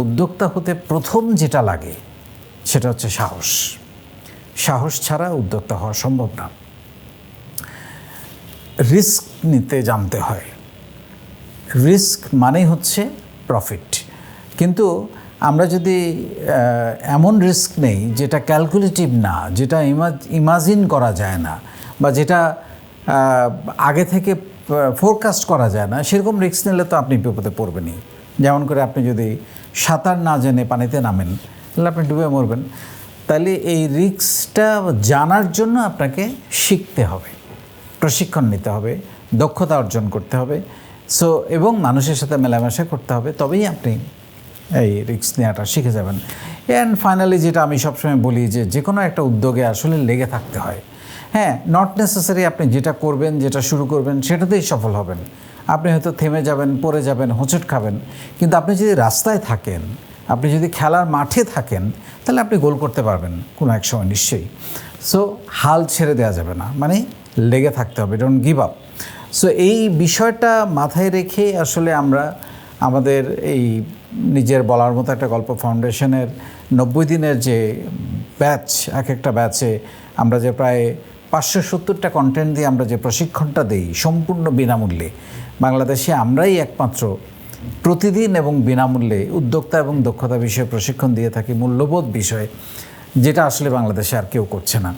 উদ্যোক্তা হতে প্রথম যেটা লাগে সেটা হচ্ছে সাহস। সাহস ছাড়া উদ্যোক্তা হওয়া সম্ভব না। রিস্ক নিতে জানতে হয়। রিস্ক মানেই হচ্ছে প্রফিট। কিন্তু আমরা যদি এমন রিস্ক নেই যেটা ক্যালকুলেটিভ না, যেটা ইমাজিন করা যায় না, বা যেটা আগে থেকে ফোরকাস্ট করা যায় না, সেরকম রিস্ক নিলে তো আপনি বিপদে পড়বেনই। যেমন করে আপনি যদি সাঁতার না জেনে পানিতে নামেন তাহলে আপনি ডুবে মরবেন। তাহলে এই রিস্কটা জানার জন্য আপনাকে শিখতে হবে, প্রশিক্ষণ নিতে হবে, দক্ষতা অর্জন করতে হবে, এবং মানুষের সাথে মেলামেশা করতে হবে, তবেই আপনি এই রিস্ক নেওয়াটা শিখে যাবেন। অ্যান্ড ফাইনালি যেটা আমি সবসময় বলি যে কোনো একটা উদ্যোগে আসলে লেগে থাকতে হয়। হ্যাঁ, নট নেসেসারি আপনি যেটা করবেন, যেটা শুরু করবেন সেটাতেই সফল হবেন। আপনি হয়তো থেমে যাবেন, পড়ে যাবেন, হোঁচট খাবেন, কিন্তু আপনি যদি রাস্তায় থাকেন, আপনি যদি খেলার মাঠে থাকেন, তাহলে আপনি গোল করতে পারবেন কোনো এক সময় নিশ্চয়ই। হাল ছেড়ে দেওয়া যাবে না, মানে লেগে থাকতে হবে, ডোন্ট গিভ আপ। এই বিষয়টা মাথায় রেখে আসলে আমরা আমাদের এই নিজের বলার মতো একটা গল্প ফাউন্ডেশনের 90 দিনের যে ব্যাচ, এক একটা ব্যাচে আমরা যে প্রায় 570টা কন্টেন্ট দিয়ে আমরা যে প্রশিক্ষণটা দিই সম্পূর্ণ বিনামূল্যে, বাংলাদেশে আমরাই একমাত্র প্রতিদিন এবং বিনামূল্যে উদ্যোক্তা এবং দক্ষতা বিষয়ে প্রশিক্ষণ দিয়ে থাকি, মূল্যবোধ বিষয়ে, যেটা আসলে বাংলাদেশে আর কেউ করছে না।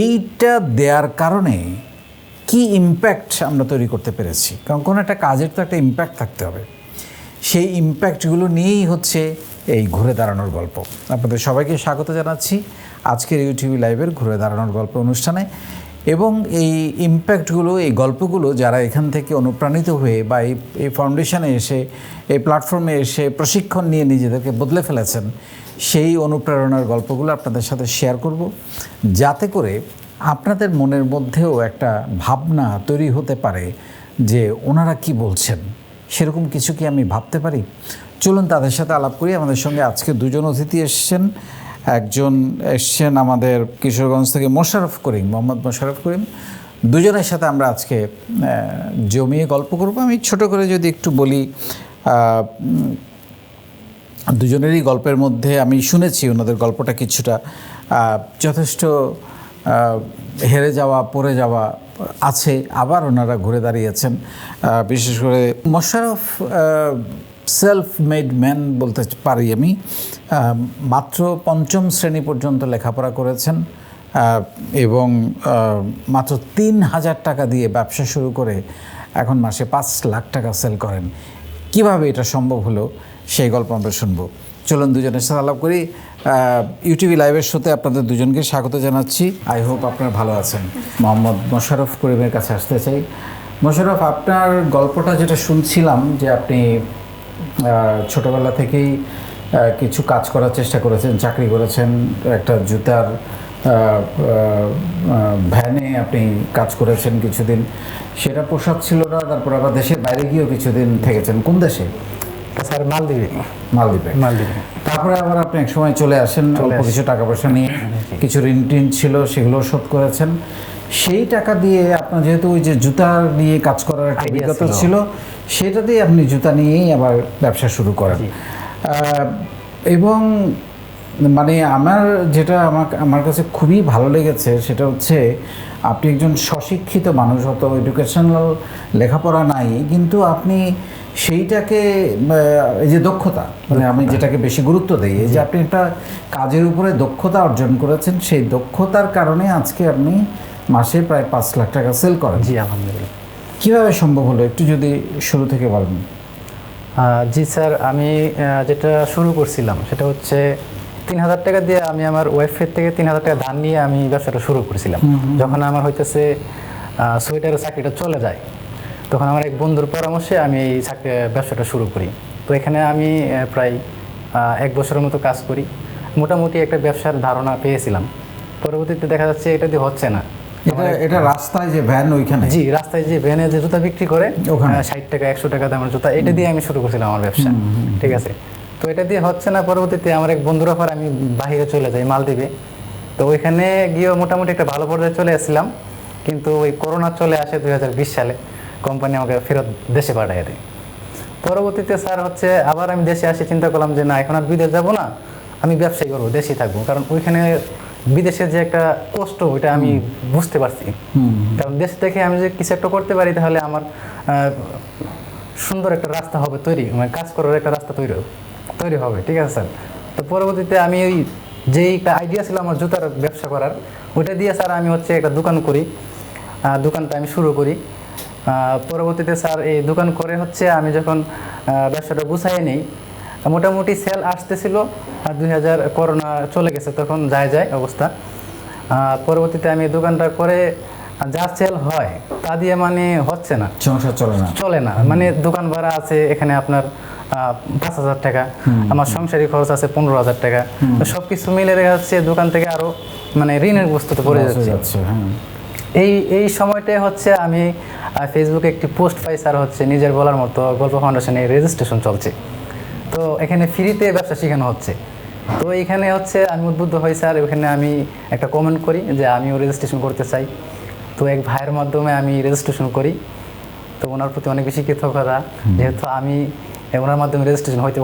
এইটা দেওয়ার কারণে কি ইম্প্যাক্ট আমরা তৈরি করতে পেরেছি, কারণ কোনো একটা কাজের তো একটা ইম্প্যাক্ট থাকতে হবে। সেই ইম্প্যাক্টগুলো নিয়েই হচ্ছে এই ঘুরে দাঁড়ানোর গল্প। আপনাদের সবাইকে স্বাগত জানাচ্ছি আজকের ইউটিউব লাইভের ঘুরে দাঁড়ানোর গল্প অনুষ্ঠানে। এবং এই ইম্প্যাক্টগুলো, এই গল্পগুলো যারা এখান থেকে অনুপ্রাণিত হয়ে বা এই ফাউন্ডেশনে এসে, এই প্ল্যাটফর্মে এসে প্রশিক্ষণ নিয়ে নিজেদেরকে বদলে ফেলেছেন, সেই অনুপ্রেরণার গল্পগুলো আপনাদের সাথে শেয়ার করব, যাতে করে আপনাদের মনের মধ্যেও একটা ভাবনা তৈরি হতে পারে যে ওনারা কি বলছেন, সেরকম কিছু কি আমি ভাবতে পারি। চলুন তাদের সাথে আলাপ করি। আমাদের সঙ্গে আজকে দুজন অতিথি এসছেন। একজন এসছেন আমাদের কিশোরগঞ্জ থেকে মোশাররফ করিম, মোহাম্মদ মোশাররফ করিম। দুজনের সাথে আমরা আজকে জমিয়ে গল্প করব। আমি ছোট করে যদি একটু বলি, দুজনেরই গল্পের মধ্যে আমি শুনেছি ওনাদের গল্পটা কিছুটা যথেষ্ট হেরে যাওয়া, পড়ে যাওয়া আছে, আবার ওনারা ঘুরে দাঁড়িয়েছেন। বিশেষ করে মোশাররফ সেলফ মেড ম্যান বলতে পারি আমি। মাত্র 5ম শ্রেণী পর্যন্ত লেখাপড়া করেছেন এবং মাত্র 3,000 টাকা দিয়ে ব্যবসা শুরু করে এখন মাসে 5 লাখ টাকা সেল করেন। কিভাবে এটা সম্ভব হলো, সেই গল্প আমরা শুনবো। চলুন দুজনের সাথে আলাপ করি। ইউটিভি লাইভের শোতে আপনাদের দুজনকে স্বাগত জানাচ্ছি। আই হোপ আপনারা ভালো আছেন। মোহাম্মদ মোশাররফ করিমের কাছে আসতে চাই। মোশাররফ, আপনার গল্পটা যেটা শুনছিলাম যে আপনি ছোটোবেলা থেকেই কিছু কাজ করার চেষ্টা করেছেন, চাকরি করেছেন, একটা জুতার ভ্যানে আপনি কাজ করেছেন কিছুদিন, সেটা পোশাক ছিল না, তারপর আবার দেশের বাইরে গিয়েও কিছুদিন থেকেছেন। কোন দেশে? স্যার মালদ্বীপে। তারপরে আবার আপনি এক সময় চলে আসেন অল্প কিছু টাকা পয়সা নিয়ে, কিছু ঋণ টিন ছিল সেগুলো শোধ করেছেন। সেই টাকা দিয়ে আপনার যেহেতু ওই যে জুতা নিয়ে কাজ করার একটা অভিজ্ঞতা ছিল, সেটা দিয়ে আপনি জুতা নিয়েই আবার ব্যবসা শুরু করেন। এবং মানে যেটা আমার কাছে খুবই ভালো লেগেছে সেটা হচ্ছে আপনি একজন স্বশিক্ষিত মানুষ, হয়তো এডুকেশনাল লেখাপড়া নাই, কিন্তু আপনি সেইটাকে এই যে দক্ষতা, মানে আমি যেটাকে বেশি গুরুত্ব দিই, এই যে আপনি একটা কাজের উপরে দক্ষতা অর্জন করেছেন, সেই দক্ষতার কারণে আজকে আপনি মাসে প্রায় 5 লাখ টাকা সেল করেন। জি আলহামদুলিল্লাহ। কীভাবে সম্ভব হলো একটু যদি শুরু থেকে বলেন। জি স্যার, আমি যেটা শুরু করছিলাম সেটা হচ্ছে 3,000 টাকা দিয়ে আমি আমার ওয়াইফের থেকে 3,000 টাকা ধার নিয়ে আমি ব্যবসাটা শুরু করেছিলাম। যখন আমার হইতেছে সোয়েটারের চাকরিটা চলে যায়, তখন আমার এক বন্ধুর পরামর্শে আমি এই ব্যবসাটা শুরু করি। তো এখানে আমি প্রায় 1 বছরের মতো কাজ করি, মোটামুটি একটা ব্যবসার ধারণা পেয়েছিলাম। পরবর্তীতে দেখা যাচ্ছে এটা দিয়ে হচ্ছে না। এটা রাস্তায় যে ভ্যান, ওইখানে? জি, রাস্তায় যে ভ্যানে যে জুতা বিক্রি করে 60 টাকা 100 টাকা দামের জুতা, এটা দিয়ে আমি শুরু করছিলাম আমার ব্যবসা। ঠিক আছে, তো এটা দিয়ে হচ্ছে না। পরবর্তীতে আমার এক বন্ধুর পর আমি বাইরে চলে যাই মালদ্বীপে। তো ওইখানে গিয়েও মোটামুটি একটা ভালো পর্যায়ে চলে আসছিলাম, কিন্তু ওই করোনা চলে আসে 2020 সালে। কোম্পানি আমাকে ফেরত দেশে পাঠিয়ে দেয়। পরবর্তীতে স্যার হচ্ছে আবার আমি দেশে আসি, চিন্তা করলাম যে না, এখন আর বিদেশ যাব না, আমি ব্যবসায়ী করবো, দেশেই থাকবো। কারণ ওইখানে বিদেশের যে একটা কষ্ট, ওইটা আমি বুঝতে পারছি। কারণ দেশ থেকে আমি যে কিছু একটা করতে পারি, তাহলে আমার সুন্দর একটা রাস্তা হবে তৈরি, মানে কাজ করার একটা রাস্তা তৈরি হবে। ঠিক আছে স্যার। তো পরবর্তীতে আমি ওই যেই আইডিয়া ছিল আমার জুতার ব্যবসা করার, ওইটা দিয়ে স্যার আমি হচ্ছে একটা দোকান করি। দোকানটা আমি শুরু করি। পরবর্তীতে স্যার এই দোকান করে হচ্ছে আমি যখন ব্যবসাটা গুছাইয়ে নিই, মোটামুটি সেল আসতেছিল। 2000 করোনা চলে গেছে, তখন যায় অবস্থা। পরবর্তীতে আমি দোকানটা করে যা সেল হয় তা দিয়ে মানে হচ্ছে না, সংসার চলে না। মানে দোকান ভাড়া আছে এখানে আপনার 5000 টাকা, আমার সংসারী খরচ আছে 15000 টাকা। সব কিছু মিলে দেখা যাচ্ছে দোকান থেকে আরো মানে ঋণের বস্তুতে পড়ে যাচ্ছে। এই সময়টায় হচ্ছে আমি ফেসবুকে একটি পোস্ট পাই, স্যার হচ্ছে নিজের বলার মতো গল্প ফাউন্ডেশনে রেজিস্ট্রেশন চলছে, তো এখানে ফ্রিতে ব্যবসা শেখানো হচ্ছে। তো এখানে হচ্ছে আমি উদ্বুদ্ধ হই স্যার, ওখানে আমি একটা কমেন্ট করি যে আমিও রেজিস্ট্রেশন করতে চাই। তো এক ভাইয়ের মাধ্যমে আমি রেজিস্ট্রেশন করি। তো ওনার প্রতি অনেক বেশি কৃতজ্ঞতা, যেহেতু আমি ওনার মাধ্যমে রেজিস্ট্রেশন হয়তো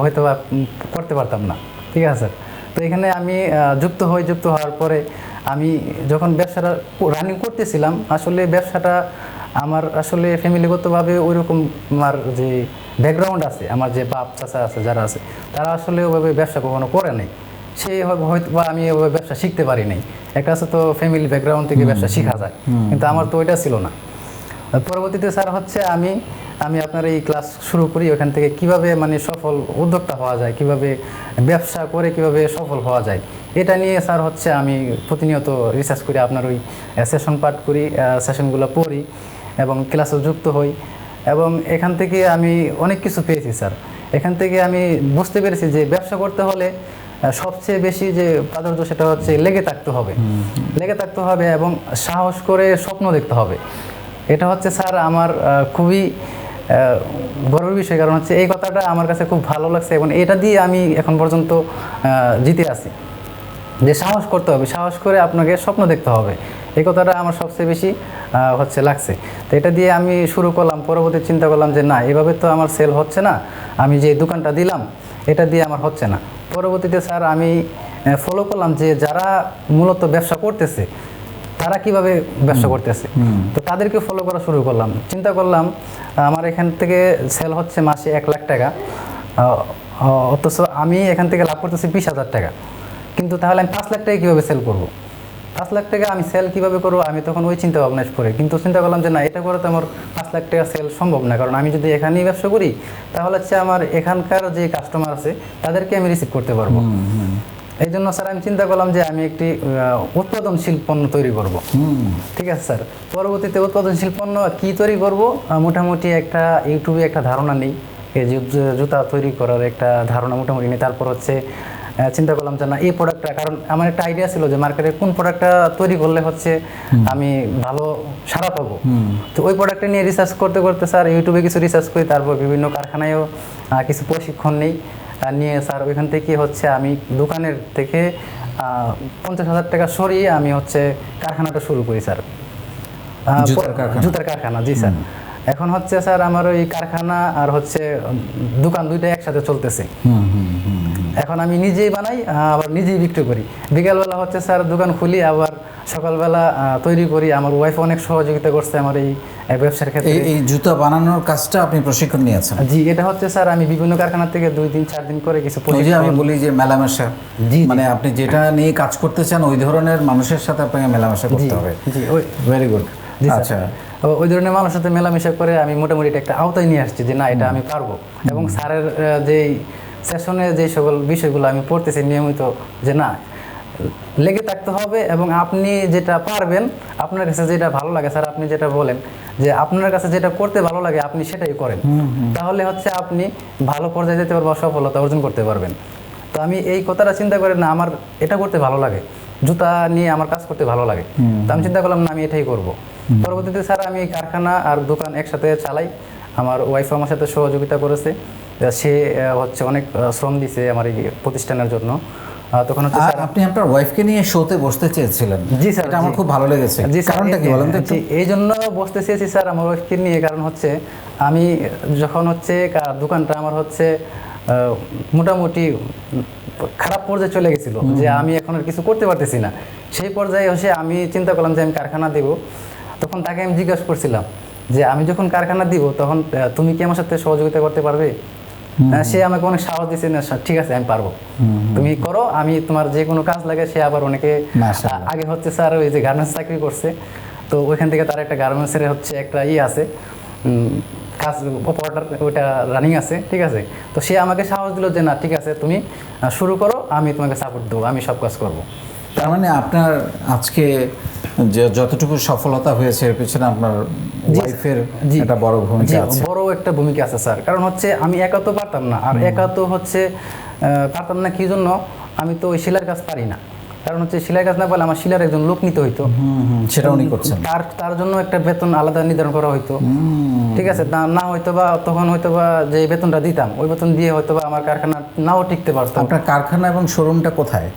করতে পারতাম না। ঠিক আছে স্যার। তো এখানে আমি যুক্ত হওয়ার পরে আমি যখন ব্যবসাটা রানিং করতেছিলাম, আসলে ব্যবসাটা আমার আসলে ফ্যামিলিগতভাবে ওইরকম আমার যে ব্যাকগ্রাউন্ড আছে, আমার যে বাপ চাচা আছে যারা আছে, তারা আসলে ওইভাবে ব্যবসা কখনো করে নাই। হয়তো বা আমি ওইভাবে ব্যবসা শিখতে পারি নাই। একটা আছে তো ফ্যামিলি ব্যাকগ্রাউন্ড থেকে ব্যবসা শেখা যায়, কিন্তু আমার তো ওইটা ছিল না। পরবর্তীতে স্যার হচ্ছে আমি আপনার এই ক্লাস শুরু করি, ওখান থেকে কিভাবে মানে সফল উদ্যোক্তা হওয়া যায়, কিভাবে ব্যবসা করে কিভাবে সফল হওয়া যায়, এটা নিয়ে স্যার হচ্ছে আমি প্রতিনিয়ত রিসার্চ করি, আপনার ওই সেশন পাঠ করি, সেশনগুলো পড়ি এবং ক্লাসে যুক্ত হই। এবং এখান থেকে আমি অনেক কিছু পেয়েছি স্যার। এখান থেকে আমি বুঝতে পেরেছি যে ব্যবসা করতে হলে সবচেয়ে বেশি যে প্রাধান্য সেটা হচ্ছে লেগে থাকতে হবে এবং সাহস করে স্বপ্ন দেখতে হবে। এটা হচ্ছে স্যার আমার খুবই গর্বের বিষয়, কারণ হচ্ছে এই কথাটা আমার কাছে খুব ভালো লাগছে এবং এটা দিয়ে আমি এখন পর্যন্ত জিতে আছি, যে সাহস করতে হবে, সাহস করে আপনাকে স্বপ্ন দেখতে হবে। এই কথাটা আমার সবচেয়ে বেশি হচ্ছে লাগছে। তো এটা দিয়ে আমি শুরু করলাম। পরবর্তী চিন্তা করলাম যে না, এভাবে তো আমার সেল হচ্ছে না, আমি যে দোকানটা দিলাম এটা দিয়ে আমার হচ্ছে না। পরবর্তীতে স্যার আমি ফলো করলাম যে যারা মূলত ব্যবসা করতেছে তারা কিভাবে ব্যবসা করতেছে, তো তাদেরকে ফলো করা শুরু করলাম। চিন্তা করলাম আমার এখান থেকে সেল হচ্ছে মাসে 1 লাখ টাকা, অথচ আমি এখান থেকে লাভ করতেছি 20,000 টাকা। কিন্তু তাহলে আমি 5 লাখ টাকা কীভাবে সেল করবো, 5 লাখ টাকা আমি সেল কীভাবে করবো, আমি তখন ওই চিন্তা ভাবনা করে কিন্তু চিন্তা করলাম যে না, এটা করে তো আমার 5 লাখ টাকা সেল সম্ভব না। কারণ আমি যদি এখানেই ব্যবসা করি তাহলে হচ্ছে আমার এখানকার যে কাস্টমার আছে তাদেরকে আমি রিসিভ করতে পারবো। এই জন্য স্যার আমি চিন্তা করলাম যে আমি একটি উৎপাদনশীল পণ্য তৈরি করব। ঠিক আছে স্যার। পরবর্তীতে উৎপাদনশীল পণ্য কী তৈরি করব, মোটামুটি একটা ইউটিউবে একটা ধারণা নেই, এই জুতা তৈরি করার একটা ধারণা মোটামুটি নেই। তারপর হচ্ছে চিন্তা করলাম যে না, এই প্রোডাক্টটা, কারণ আমার একটা আইডিয়া ছিল যে মার্কেটে কোন প্রোডাক্টটা তৈরি করলে হচ্ছে আমি ভালো সাড়া পাবো। তো ওই প্রোডাক্টটা নিয়ে রিসার্চ করতে স্যার ইউটিউবে কিছু রিসার্চ করি, তারপর বিভিন্ন কারখানায়ও কিছু প্রশিক্ষণ নিয়ে স্যার ওইখান থেকে হচ্ছে আমি দোকানের থেকে 50,000 টাকা সরিয়ে আমি হচ্ছে কারখানাটা শুরু করি স্যার, জুতার কারখানা। জি স্যার। এখন হচ্ছে স্যার আমার ওই কারখানা আর হচ্ছে দোকান দুইটা একসাথে চলতেছে। এখন আমি নিজেই বানাই আবার নিজেই বিক্রি করি। বিকালবেলা হচ্ছে স্যার দোকান খুলি, আবার সকালবেলা তৈরি করি। আমার ওয়াইফ অনেক সহযোগিতা করছে আমার এই ব্যবসার ক্ষেত্রে। এই জুতা বানানোর কাজটা আপনি প্রশিক্ষণ নিয়েছেন? জি, এটা হচ্ছে স্যার আমি বিভিন্ন কারখানা থেকে 2 দিন 4 দিন করে কিছু আমি বলি যে মেলামেশা, মানে আপনি যেটা নিয়ে কাজ করতে চান ওই ধরনের মানুষের সাথে আপনাকে মেলামেশা করতে হবে। জি, ভেরি গুড। আচ্ছা, ওই ধরনের মানুষের সাথে মেলামেশা করে আমি মোটামুটি একটা আওতায় নিয়ে আসছি যে না, এটা আমি পারবো। এবং স্যারের যেই সেশনে যে সকল বিষয়গুলো আমি পড়তেছি নিয়মিত, যে না, লেগে থাকতে হবে এবং আপনি যেটা পারবেন, আপনার কাছে যেটা ভালো লাগে, স্যার আপনি যেটা বলেন যে আপনার কাছে যেটা করতে ভালো লাগে আপনি সেটাই করেন, তাহলে হচ্ছে আপনি ভালো পর্যায়ে যেতে পারবেন, সফলতা অর্জন করতে পারবেন। তো আমি এই কথাটা চিন্তা করে না, আমার এটা করতে ভালো লাগে, জুতা নিয়ে আমার কাজ করতে ভালো লাগে। তো আমি চিন্তা করলাম না, আমি এটাই করব। পরবর্তীতে স্যার আমি কারখানা আর দোকান একসাথে চালাই। আমার ওয়াইফ আমার সাথে সহযোগিতা করেছে, সে হচ্ছে অনেক শ্রম দিছে আমার এই প্রতিষ্ঠানের জন্য। তখন হচ্ছে আর স্যার আপনি আপনার ওয়াইফকে নিয়ে শোতে বসতে চেয়েছিলেন? জি স্যার, এটা আমার জি। খুব ভালো লেগেছে। জি স্যার, কারণটা কি বলেন তো একটু? এই জন্য বসতে চেয়েছি স্যার আমার ওয়াইফকে নিয়ে, কারণ হচ্ছে আমি যখন হচ্ছে দোকানটা আমার হচ্ছে মোটামুটি খারাপ পর্যায়ে চলে গেছিল, যে আমি এখন আর কিছু করতে পারতেছি না, সেই পর্যায়ে হচ্ছে আমি চিন্তা করলাম যে আমি কারখানা দেব। তখন তাকে আমি জিজ্ঞাসা করছিলাম যে আমি যখন কারখানা দিব তখন তুমি কি আমার সাথে সহযোগিতা করতে পারবে? সে আমাকে অনেক সাহস দিচ্ছে, না ঠিক আছে আমি পারবো, তুমি করো, আমি তোমার যে কোনো কাজ লাগে। সে আবার অনেকে মাশাআল্লাহ। আগে হচ্ছে স্যার ওই যে গার্মেন্টস চাকরি করছে, তো ওইখান থেকে তার একটা গার্মেন্টসের হচ্ছে একটা আছে কাজ অপারেটর, ওইটা রানিং আছে, ঠিক আছে। তো সে আমাকে সাহস দিল যে না ঠিক আছে তুমি শুরু করো, আমি তোমাকে সাপোর্ট দেবো, আমি সব কাজ করবো। তার মানে আপনার আজকে যে যতটুকু সফলতা হয়েছে এর পিছনে আপনার ওয়াইফের একটা বড় ভূমিকা আছে। বড় একটা ভূমিকা আছে স্যার, কারণ হচ্ছে আমি একা তো পারতাম না, আর একা তো হচ্ছে পারতাম না কি জন্য, আমি তো ওই সেলাইয়ের কাজ পারি না, কারণ হচ্ছে সেলাই কাজ না পারলে আমার সেলাইয়ের একজন লোক নিতে হইতো, সেটা উনি করছেন। তার জন্য একটা বেতন আলাদা নির্ধারণ করা হইতো, ঠিক আছে। না হয়তো বা তখন হয়তো বা যে বেতনটা দিতাম ওই বেতন দিয়ে হয়তো বা আমার কারখানা নাও টিকতে পারতো। আপনার কারখানা এবং শোরুমটা কোথায়?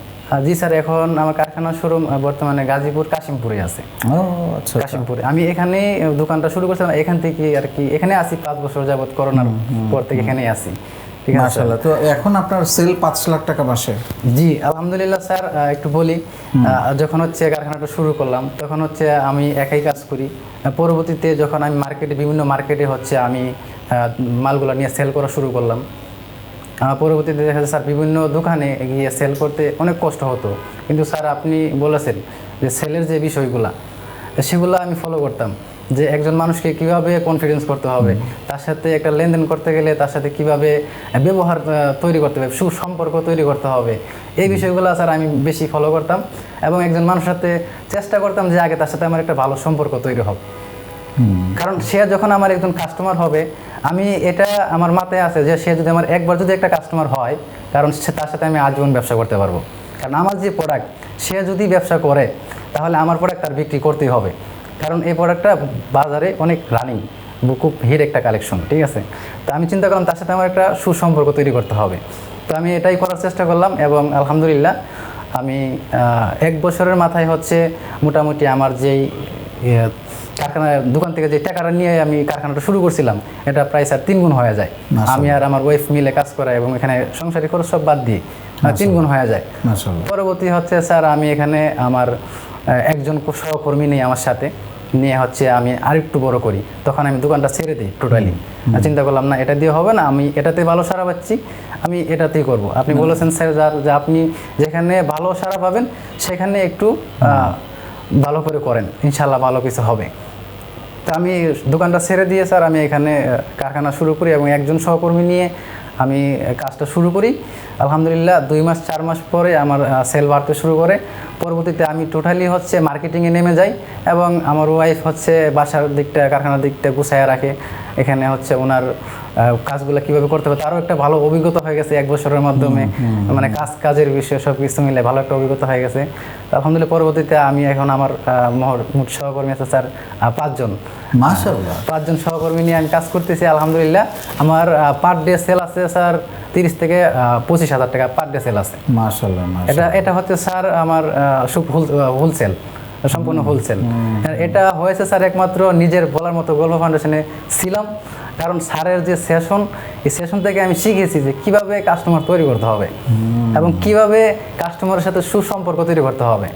জি স্যার, এখন আমার কারখানার শোরুম বর্তমানে গাজীপুর কাশিমপুরে আছে। ও আচ্ছা। কাশিমপুরে আমি এখানে দোকানটা শুরু করছিলাম, এখান থেকে আর কি এখানে আসি 5 বছর যাবত, করোনার পর থেকে এখানেই আসি, ঠিক আছে। মাশাআল্লাহ। তো এখন আপনার সেল 5 লাখ টাকা মাসে? জি আলহামদুলিল্লাহ স্যার। একটু বলি, যখন হচ্ছে কারখানাটা শুরু করলাম তখন হচ্ছে আমি একাই কাজ করি। পরবর্তীতে যখন আমি বিভিন্ন মার্কেটে হচ্ছে আমি মালগুলো নিয়ে সেল করা শুরু করলাম, পরবর্তীতে দেখা যায় স্যার বিভিন্ন দোকানে গিয়ে সেল করতে অনেক কষ্ট হতো, কিন্তু স্যার আপনি বলেছেন যে সেলের যে বিষয়গুলা সেগুলো আমি ফলো করতাম, যে একজন মানুষকে কিভাবে কনফিডেন্স করতে হবে, তার সাথে একটা লেনদেন করতে গেলে তার সাথে কিভাবে ব্যবহার তৈরি করতে হবে, সুসম্পর্ক তৈরি করতে হবে, এই বিষয়গুলো স্যার আমি বেশি ফলো করতাম, এবং একজন মানুষের সাথে চেষ্টা করতাম যে আগে তার সাথে আমার একটা ভালো সম্পর্ক তৈরি হবে। কারণ সে যখন আমার একজন কাস্টমার হবে, আমি এটা আমার মাথায় আছে যে সে যদি আমার একবার যদি একটা কাস্টমার হয়, কারণ সে তার সাথে আমি আজীবন ব্যবসা করতে পারবো। কারণ আমার যে প্রোডাক্ট সে যদি ব্যবসা করে তাহলে আমার প্রোডাক্ট তার বিক্রি করতেই হবে, কারণ এই প্রোডাক্টটা বাজারে অনেক রানিং, খুব হিট একটা কালেকশন, ঠিক আছে। তো আমি চিন্তা করলাম তার সাথে আমার একটা সুসম্পর্ক তৈরি করতে হবে, তো আমি এটাই করার চেষ্টা করলাম, এবং আলহামদুলিল্লাহ আমি 1 বছরের মাথায় হচ্ছে মোটামুটি আমার যেই কারখানার দোকান থেকে যে টাকাটা নিয়ে আমি কারখানাটা শুরু করছিলাম এটা প্রায় স্যার 3 গুণ হয়ে যায়। আমি আর আমার ওয়াইফ মিলে কাজ করা, এবং এখানে সংসারী খরচ সব বাদ দিয়ে 3 গুণ হয়ে যায়। পরবর্তী হচ্ছে স্যার আমি এখানে আমার একজন সহকর্মী নেই আমার সাথে নিয়ে হচ্ছে আমি আরেকটু বড় করি, তখন আমি দোকানটা ছেড়ে দিই টোটালি। চিন্তা করলাম না এটা দিয়ে হবে না, আমি এটাতে ভালো সাড়া পাচ্ছি, আমি এটাতেই করব। আপনি বলেছেন স্যার যে আপনি যেখানে ভালো সাড়া পাবেন সেখানে একটু ভালো করে করেন, ইনশাল্লাহ ভালো কিছু হবে। তো আমি দোকানটা ছেড়ে দিয়ে স্যার আমি এখানে কারখানা শুরু করি, এবং একজন সহকর্মী নিয়ে আমি কাজটা শুরু করি। আলহামদুলিল্লাহ 2 মাস 4 মাস পরে আমার সেল বাড়তে শুরু করে। পরবর্তীতে আমি টোটালি হচ্ছে মার্কেটিংয়ে নেমে যাই, এবং আমার ওয়াইফ হচ্ছে বাসার দিকটা কারখানার দিকটা গুছায় রাখে। এখানে হচ্ছে ওনার কাজগুলো কীভাবে করতে হবে তারও একটা ভালো অভিজ্ঞতা হয়ে গেছে 1 বছরের মাধ্যমে, মানে কাজের বিষয়ে সব কিছু মিলে ভালো একটা অভিজ্ঞতা হয়ে গেছে। আলহামদুলিল্লাহ পরবর্তীতে আমি এখন আমার মোট সহকর্মী আছে স্যার 5 জন। মাশাআল্লাহ। 5 জন সহকর্মী নিয়ে আমি কাজ করতেছি আলহামদুলিল্লাহ। আমার পার ডে সেল আছে স্যার 30 থেকে 25,000 টাকা পার ডে সেল আছে। মাশাআল্লাহ। এটা হচ্ছে স্যার আমার হোলসেল, সম্পূর্ণ হোলসেল। এটা হয়েছে স্যার একমাত্র নিজের বলার মতো গল্প ফাউন্ডেশনে ছিলাম, কারণ স্যারের যে সেশন, এই সেশন থেকে আমি শিখেছি যে কিভাবে কাস্টমার তৈরি করতে হবে, এবং কিভাবে কাস্টমারের সাথে সুসম্পর্ক তৈরি করতে হবে,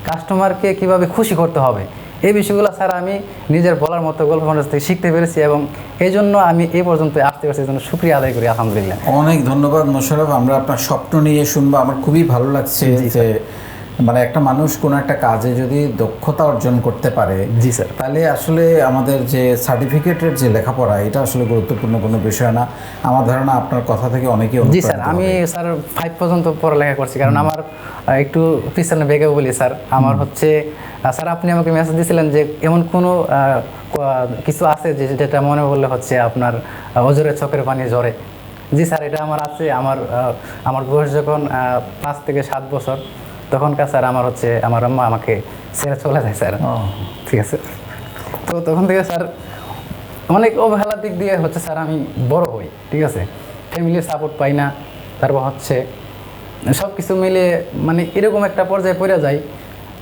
কাস্টমারকে কিভাবে খুশি করতে হবে, এই বিষয়গুলো স্যার আমি নিজের বলার মতো গল্প ফাউন্ডেশন থেকে শিখতে পেরেছি, এবং এই জন্য আমি এই পর্যন্ত আসতে পারছি, এই জন্য শুকরিয়া আদায় করি আলহামদুলিল্লাহ। অনেক ধন্যবাদ মোশাররফ। আমরা আপনার স্বপ্ন নিয়ে শুনবো, আমার খুবই ভালো লাগছে যে মানে একটা মানুষ কোনো একটা কাজে যদি দক্ষতা অর্জন করতে পারে, জি স্যার, তাহলে আসলে আমাদের যে সার্টিফিকেটের যে লেখাপড়া এটা আসলে গুরুত্বপূর্ণ কোনো বিষয় না। আমার ধারণা আপনার কথা থেকে অনেকেই জি স্যার, আমি স্যার 5 পর্যন্ত পড়ালেখা করছি, কারণ আমার একটু পিছনে বেগে বলি স্যার, আমার হচ্ছে স্যার আপনি আমাকে মেসেজ দিয়েছিলেন যে এমন কোনো কিছু আছে যেটা মনে করলে হচ্ছে আপনার অজরে চোখের পানি ঝরে। জি স্যার, এটা আমার আছে। আমার বয়স যখন 5 থেকে 7 বছর তখনকার স্যার আমার হচ্ছে আমার আম্মা আমাকে ছেড়ে চলে যায় স্যার, ঠিক আছে। তো তখন থেকে স্যার অনেক অবহেলার দিক দিয়ে হচ্ছে স্যার আমি বড় হই, ঠিক আছে, ফ্যামিলির সাপোর্ট পাই না। তারপর হচ্ছে সব কিছু মিলে মানে এরকম একটা পর্যায়ে পড়ে যায়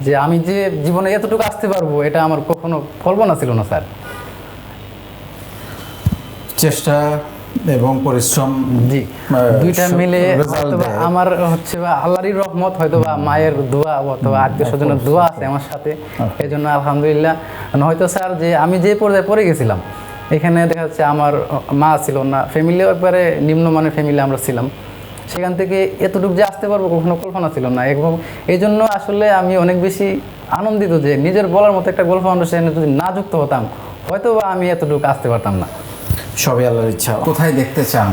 যে আমি যে জীবনে এতটুকু আসতে পারবো এটা আমার কখনো কল্পনা ছিল না স্যার। চেষ্টা এবং পরিশ্রম জি, দুইটা মিলে হয়তোবা আমার হচ্ছে বা আল্লাহরই রহমত, হয়তোবা মায়ের দোয়া অথবা আত্মীয় স্বজনের দোয়া আছে আমার সাথে, এই জন্য আলহামদুলিল্লাহ। হয়তো স্যার যে আমি যে পর্যায়ে পড়ে গেছিলাম এখানে দেখা যাচ্ছে আমার মা ছিল না, ফ্যামিলিও একবারে নিম্নমানের ফ্যামিলি আমরা ছিলাম, সেখান থেকে এতটুকু যে আসতে পারবো কখনো কল্পনা ছিল না। এবং এই জন্য আসলে আমি অনেক বেশি আনন্দিত যে নিজের বলার মতো একটা গল্প অনুষ্ঠানে যদি না যুক্ত হতাম হয়তো বা আমি এতটুকু আসতে পারতাম না। সবই আল্লাহর ইচ্ছা। কোথায় দেখতে চান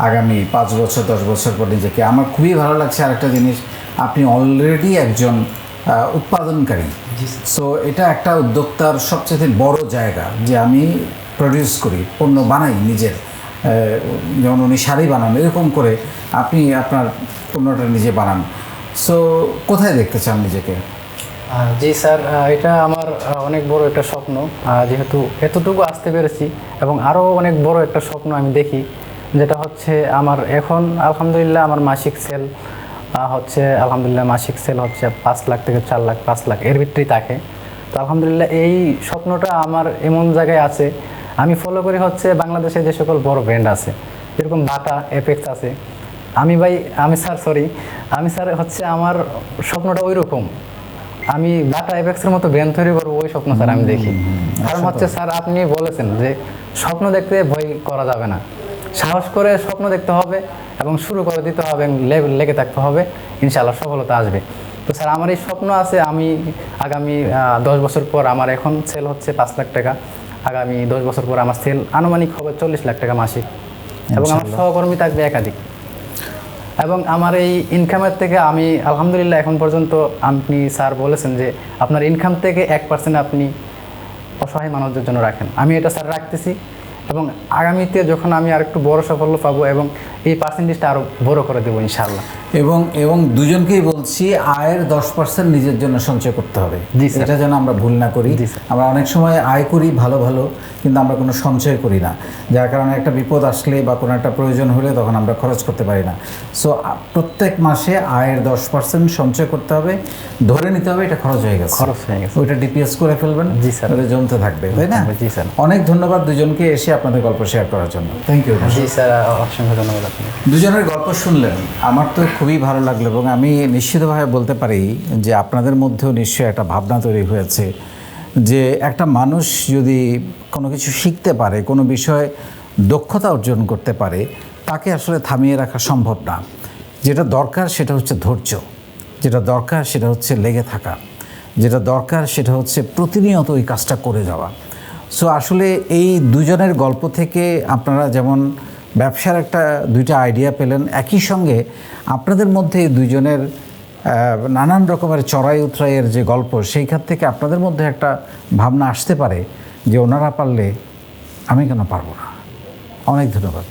আগামী 5 বছর 10 বছর পর নিজেকে? আমার খুবই ভালো লাগছে আরেকটা জিনিস, আপনি অলরেডি একজন উৎপাদনকারী। সো এটা একটা উদ্যোক্তার সবচেয়ে বড় জায়গা যে আমি প্রডিউস করি, পণ্য বানাই নিজের। যেমন উনি শাড়ি বানান, এরকম করে আপনি আপনার পণ্যটা নিজে বানান। সো কোথায় দেখতে চান নিজেকে? জি স্যার, এটা আমার অনেক বড় একটা স্বপ্ন, যেহেতু এতটুকু আসতে পেরেছি, এবং আরও অনেক বড় একটা স্বপ্ন আমি দেখি, যেটা হচ্ছে আমার এখন আলহামদুলিল্লাহ আমার মাসিক সেল হচ্ছে আলহামদুলিল্লাহ মাসিক সেল হচ্ছে 5 লাখ থেকে 4 লাখ 5 লাখ এর ভিতরেই থাকে। তো আলহামদুলিল্লাহ এই স্বপ্নটা আমার এমন জায়গায় আছে, আমি ফলো করি হচ্ছে বাংলাদেশে যে সকল বড় ব্র্যান্ড আছে যেরকম বাটা এপেক্স আছে, আমি স্যার হচ্ছে আমার স্বপ্নটা ওই রকম, আমি বাটা এপেক্সের মতো ব্র্যান্ড তৈরি করবো, ওই স্বপ্ন স্যার আমি দেখি। কারণ হচ্ছে স্যার আপনি বলেছেন যে স্বপ্ন দেখতে ভয় করা যাবে না, সাহস করে স্বপ্ন দেখতে হবে এবং শুরু করে দিতে হবে এবং লেগে থাকতে হবে, ইনশাআল্লাহ সফলতা আসবে। তো স্যার আমার এই স্বপ্ন আছে, আমি আগামী 10 বছর পর, আমার এখন সেল হচ্ছে 5 লাখ টাকা, আগামী 10 বছর পর আমার সেল আনুমানিক হবে 40 লাখ টাকা মাসিক, এবং আমার সহকর্মী থাকবে একাধিক। এবং আমার এই ইনকামের থেকে আমি আলহামদুলিল্লাহ এখন পর্যন্ত, আপনি স্যার বলেছেন যে আপনার ইনকাম থেকে 1% আপনি অসহায় মানুষদের জন্য রাখেন, আমি এটা স্যার রাখতেছি, এবং আগামীতে যখন আমি আর একটু বড় সাফল্য পাবো এবং এই পার্সেন্টেজটা আরও বড় করে দেবো ইনশাআল্লাহ। এবং দুজনকেই বলছি আয়ের 10% নিজের জন্য সঞ্চয় করতে হবে। এটা যেন আমরা ভুল না করি। আমরা অনেক সময় আয় করি ভালো ভালো, কিন্তু আমরা কোনো সঞ্চয় করি না, যার কারণে একটা বিপদ আসলে বা কোনো একটা প্রয়োজন হলে তখন আমরা খরচ করতে পারি না। সো প্রত্যেক মাসে আয়ের 10% সঞ্চয় করতে হবে, ধরে নিতে হবে এটা খরচ হয়ে গেছে, ওইটা ডিপিএস করে ফেলবেন, জি স্যার, ওটা জমতে থাকবে, তাই না? জি স্যার। অনেক ধন্যবাদ দুজনকে এসে আপনাদের গল্প শেয়ার করার জন্য। Thank you. জি স্যার, অসংখ্য ধন্যবাদ আপনাকে। দুজনের গল্প শুনলেন, আমার তো খুবই ভালো লাগলো, এবং আমি নিশ্চিতভাবে বলতে পারি যে আপনাদের মধ্যেও নিশ্চয়ই একটা ভাবনা তৈরি হয়েছে যে একটা মানুষ যদি কোনো কিছু শিখতে পারে, কোনো বিষয়ে দক্ষতা অর্জন করতে পারে, তাকে আসলে থামিয়ে রাখা সম্ভব না। যেটা দরকার সেটা হচ্ছে ধৈর্য, যেটা দরকার সেটা হচ্ছে লেগে থাকা, যেটা দরকার সেটা হচ্ছে প্রতিনিয়ত ওই কাজটা করে যাওয়া। সো আসলে এই দুজনের গল্প থেকে আপনারা যেমন ব্যবসার একটা 2টা আইডিয়া পেলেন, একই সঙ্গে আপনাদের মধ্যে দুইজনের নানান রকমের চড়াই উতরাইয়ের যে গল্প, সেইখান থেকে আপনাদের মধ্যে একটা ভাবনা আসতে পারে যে ওনারা পারলে আমি কেন পারবো না। অনেক ধন্যবাদ।